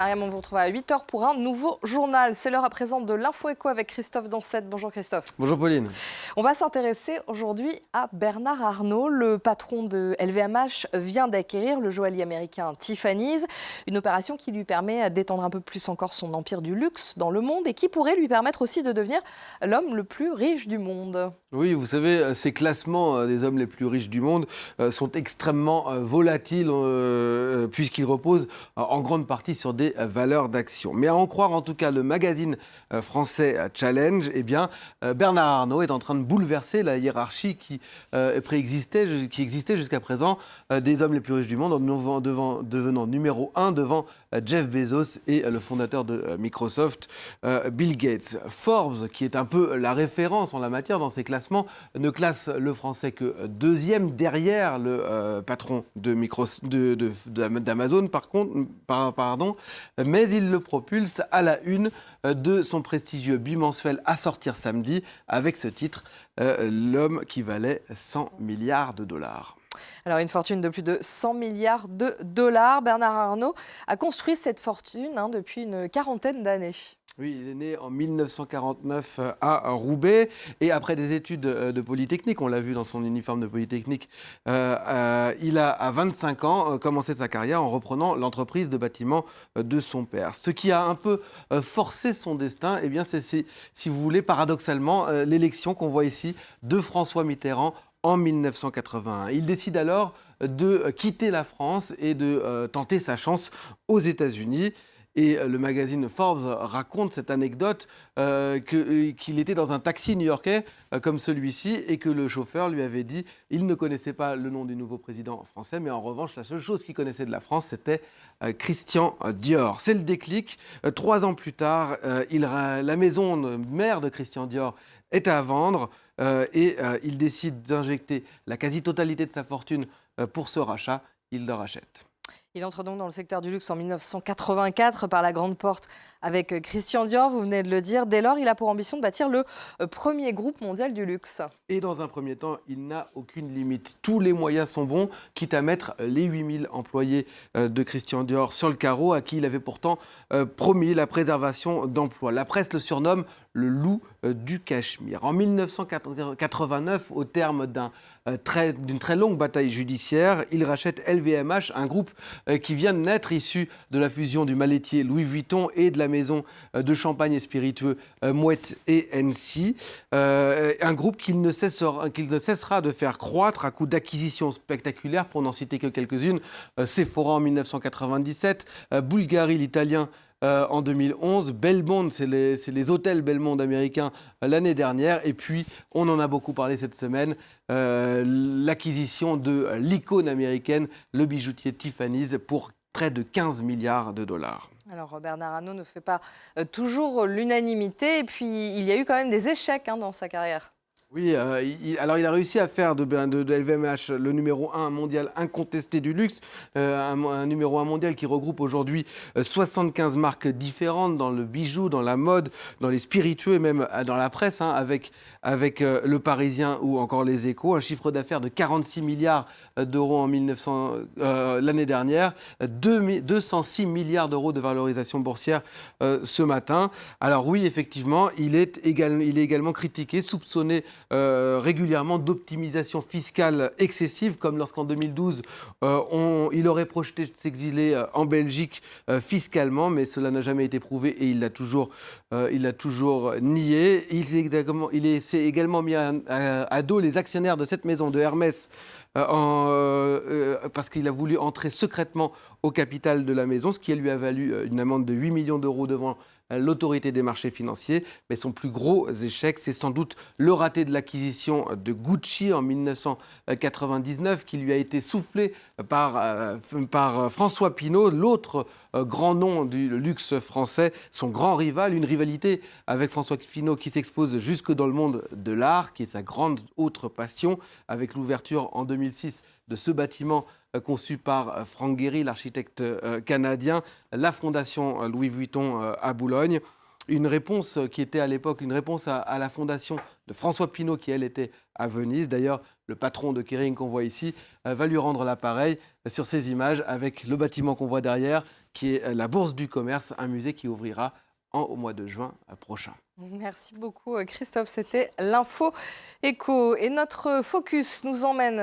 Ariam, on vous retrouve à 8h pour un nouveau journal. C'est l'heure à présent de l'Info Éco avec Christophe Dansette. Bonjour Christophe. Bonjour Pauline. On va s'intéresser aujourd'hui à Bernard Arnault. Le patron de LVMH vient d'acquérir le joaillier américain Tiffany's. Une opération qui lui permet d'étendre un peu plus encore son empire du luxe dans le monde et qui pourrait lui permettre aussi de devenir l'homme le plus riche du monde. Oui, vous savez, ces classements des hommes les plus riches du monde sont extrêmement volatiles puisqu'ils reposent en grande partie sur des valeurs d'action. Mais à en croire en tout cas le magazine français Challenge, eh bien, Bernard Arnault est en train de bouleverser la hiérarchie qui existait jusqu'à présent des hommes les plus riches du monde en devenant numéro 1 devant Jeff Bezos et le fondateur de Microsoft, Bill Gates. Forbes, qui est un peu la référence en la matière dans ces classements, ne classe le français que deuxième derrière le patron d'Amazon, mais il le propulse à la une de son prestigieux bimensuel à sortir samedi avec ce titre, l'homme qui valait 100 milliards de dollars. Alors, une fortune de plus de 100 milliards de dollars. Bernard Arnault a construit cette fortune depuis une quarantaine d'années. Oui, il est né en 1949 à Roubaix et après des études de Polytechnique, on l'a vu dans son uniforme de Polytechnique, il a à 25 ans commencé sa carrière en reprenant l'entreprise de bâtiment de son père. Ce qui a un peu forcé son destin, eh bien, c'est, si vous voulez, paradoxalement, l'élection qu'on voit ici de François Mitterrand en 1981. Il décide alors de quitter la France et de tenter sa chance aux États-Unis. Et le magazine Forbes raconte cette anecdote qu'il était dans un taxi new-yorkais comme celui-ci et que le chauffeur lui avait dit il ne connaissait pas le nom du nouveau président français, mais en revanche, la seule chose qu'il connaissait de la France, c'était Christian Dior. C'est le déclic. 3 ans plus tard, la maison mère de Christian Dior est à vendre et il décide d'injecter la quasi-totalité de sa fortune pour ce rachat. Il le rachète. Il entre donc dans le secteur du luxe en 1984 par la grande porte avec Christian Dior, vous venez de le dire. Dès lors, il a pour ambition de bâtir le premier groupe mondial du luxe. Et dans un premier temps, il n'a aucune limite. Tous les moyens sont bons, quitte à mettre les 8000 employés de Christian Dior sur le carreau, à qui il avait pourtant promis la préservation d'emplois. La presse le surnomme le loup du Cachemire. En 1989, au terme d'une très longue bataille judiciaire, il rachète LVMH, un groupe qui vient de naître, issu de la fusion du malétier Louis Vuitton et de la maison de champagne et spiritueux Moët et Hennessy. Un groupe qu'il ne cessera de faire croître à coups d'acquisitions spectaculaires, pour n'en citer que quelques-unes. Sephora en 1997, Bulgari l'italien en 2011, Belmond, c'est les hôtels Belmond américains l'année dernière, et puis on en a beaucoup parlé cette semaine, l'acquisition de l'icône américaine, le bijoutier Tiffany's, pour près de 15 milliards de dollars. Alors Bernard Arnault ne fait pas toujours l'unanimité, et puis il y a eu quand même des échecs dans sa carrière. Oui, alors il a réussi à faire de LVMH le numéro 1 mondial incontesté du luxe, un numéro 1 mondial qui regroupe aujourd'hui 75 marques différentes dans le bijou, dans la mode, dans les spiritueux et même dans la presse, avec Le Parisien ou encore Les Échos, un chiffre d'affaires de 46 milliards d'euros l'année dernière, 206 milliards d'euros de valorisation boursière ce matin. Alors oui, effectivement, il est également critiqué, soupçonné régulièrement d'optimisation fiscale excessive, comme lorsqu'en 2012, il aurait projeté de s'exiler en Belgique fiscalement, mais cela n'a jamais été prouvé et il l'a toujours nié. Il s'est également mis à dos les actionnaires de cette maison de Hermès, parce qu'il a voulu entrer secrètement au capital de la maison, ce qui lui a valu une amende de 8 millions d'euros devant l'autorité des marchés financiers. Mais son plus gros échec, c'est sans doute le raté de l'acquisition de Gucci en 1999, qui lui a été soufflé par François Pinault, l'autre grand nom du luxe français, son grand rival, une rivalité avec François Pinault qui s'expose jusque dans le monde de l'art, qui est sa grande autre passion, avec l'ouverture en 2006 de ce bâtiment conçu par Frank Gehry, l'architecte canadien, la fondation Louis Vuitton à Boulogne. une réponse qui était à l'époque une réponse à la fondation de François Pinault, qui elle était à Venise. D'ailleurs, le patron de Kering qu'on voit ici va lui rendre l'appareil sur ces images avec le bâtiment qu'on voit derrière, qui est la Bourse du Commerce, un musée qui ouvrira au mois de juin prochain. Merci beaucoup Christophe, c'était l'info éco. Et notre focus nous emmène